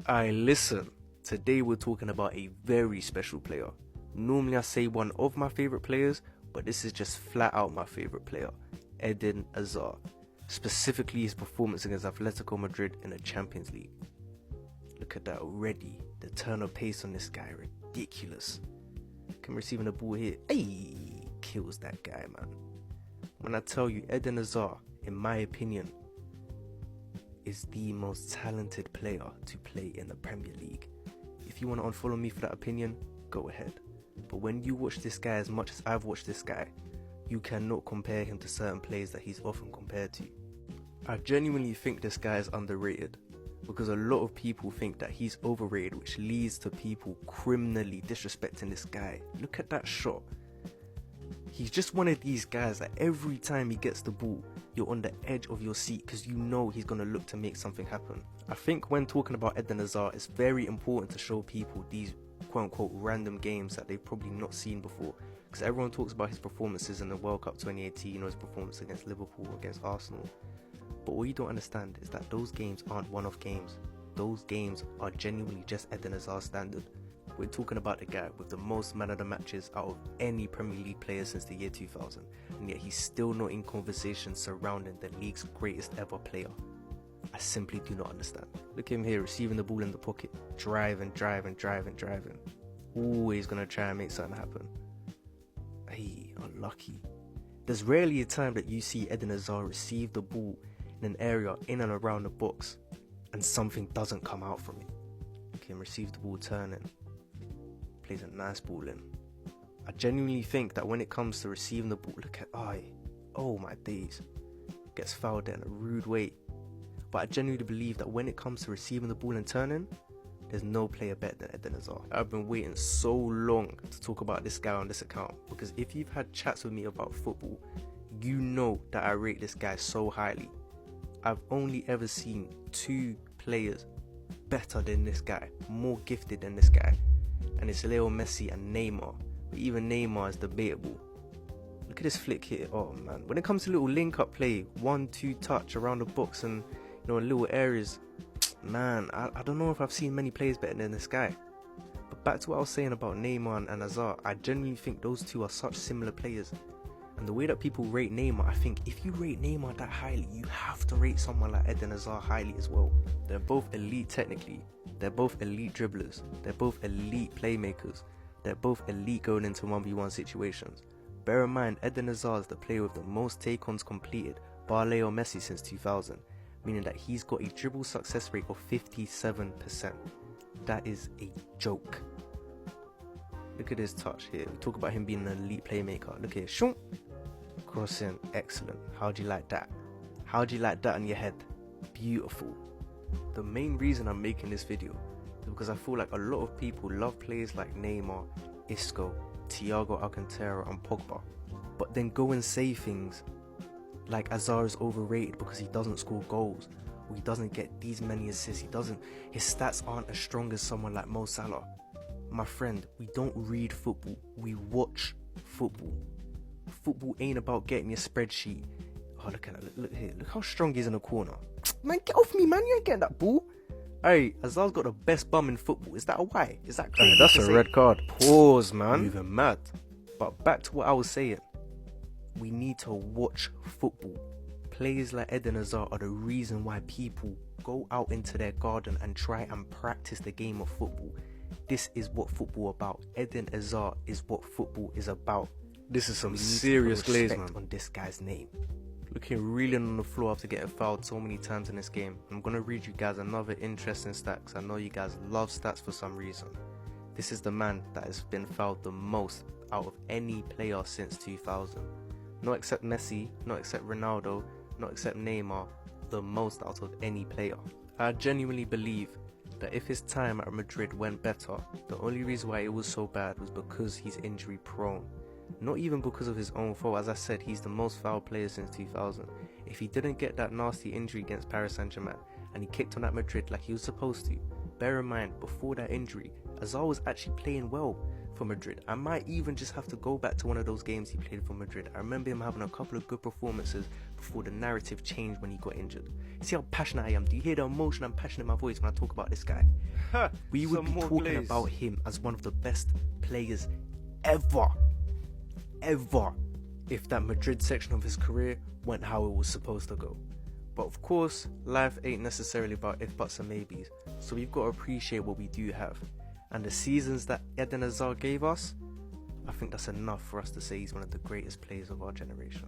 Listen, today we're talking about a very special player. Normally I say one of my favourite players, but this is just flat out my favourite player, Eden Hazard. Specifically his performance against Atletico Madrid in the Champions League. Look at that already, the turn of pace on this guy, ridiculous. Can receiving the ball here, hey, kills that guy, man. When I tell you, Eden Hazard, in my opinion, is the most talented player to play in the Premier League. If you want to unfollow me for that opinion, go ahead. But when you watch this guy as much as I've watched this guy, you cannot compare him to certain players that he's often compared to. I genuinely think this guy is underrated, because a lot of people think that he's overrated, which leads to people criminally disrespecting this guy. Look at that shot. He's just one of these guys that every time he gets the ball, you're on the edge of your seat because you know he's going to look to make something happen. I think when talking about Eden Hazard, it's very important to show people these quote-unquote random games that they've probably not seen before, because everyone talks about his performances in the World Cup 2018 or his performance against Liverpool, against Arsenal. But what you don't understand is that those games aren't one-off games. Those games are genuinely just Eden Hazard standard. We're talking about the guy with the most man of the matches out of any Premier League player since the year 2000, and yet he's still not in conversation surrounding the league's greatest ever player. I simply do not understand. Look at him here, receiving the ball in the pocket, driving. Always gonna try and make something happen. Hey, unlucky. There's rarely a time that you see Eden Hazard receive the ball in an area in and around the box and something doesn't come out from it. Look at him receive the ball turning. Plays a nice ball in. I genuinely think that when it comes to receiving the ball, look at oh my days, gets fouled in a rude way. But I genuinely believe that when it comes to receiving the ball and turning, there's no player better than Eden Hazard. I've been waiting so long to talk about this guy on this account, because if you've had chats with me about football, you know that I rate this guy so highly. I've only ever seen two players better than this guy, more gifted than this guy, and it's Leo Messi and Neymar. But even Neymar is debatable. Look at this flick here. Oh man, when it comes to little link-up play, 1-2 touch around the box and in little areas, man, I don't know if I've seen many players better than this guy. But back to what I was saying about Neymar and Hazard, I genuinely think those two are such similar players. And the way that people rate Neymar, I think if you rate Neymar that highly, you have to rate someone like Eden Hazard highly as well. They're both elite technically, they're both elite dribblers, they're both elite playmakers, they're both elite going into 1v1 situations. Bear in mind, Eden Hazard is the player with the most take-ons completed bar Leo Messi since 2000, meaning that he's got a dribble success rate of 57%. That is a joke. Look at his touch here. We talk about him being an elite playmaker. Look here, shoom, crossing, excellent. How'd you like that? How'd you like that on your head? Beautiful. The main reason I'm making this video is because I feel like a lot of people love players like Neymar, Isco, Thiago Alcantara and Pogba, but then go and say things like Hazard is overrated because he doesn't score goals, or he doesn't get these many assists, his stats aren't as strong as someone like Mo Salah. My friend, we don't read football, we watch football. Football ain't about getting your spreadsheet. Oh, look at that, look here, look how strong he is in the corner. Man, get off me, man, you ain't getting that ball. Hey, Hazard's got the best bum in football. Is that a why? Is that crazy? That's a red card. Pause, man. Moving mad. But back to what I was saying. We need to watch football. Players like Eden Hazard are the reason why people go out into their garden and try and practice the game of football. This is what football about. Eden Hazard is what football is about. This is some serious glaze, man. On this guy's name. Looking reeling on the floor after getting fouled so many times in this game. I'm going to read you guys another interesting stat, because I know you guys love stats for some reason. This is the man that has been fouled the most out of any player since 2000. Not except Messi, not except Ronaldo, not except Neymar, the most out of any player. I genuinely believe that if his time at Madrid went better, the only reason why it was so bad was because he's injury prone. Not even because of his own fault. As I said, he's the most fouled player since 2000. If he didn't get that nasty injury against Paris Saint-Germain and he kicked on at Madrid like he was supposed to, bear in mind, before that injury, Azar was actually playing well for Madrid. I might even just have to go back to one of those games he played for Madrid. I remember him having a couple of good performances before the narrative changed when he got injured. You see how passionate I am? Do you hear the emotion and passion in my voice when I talk about this guy? We would be talking about him as one of the best players ever if that Madrid section of his career went how it was supposed to go. But of course, life ain't necessarily about if, buts and maybes, so we've got to appreciate what we do have. And the seasons that Eden Hazard gave us, I think that's enough for us to say he's one of the greatest players of our generation.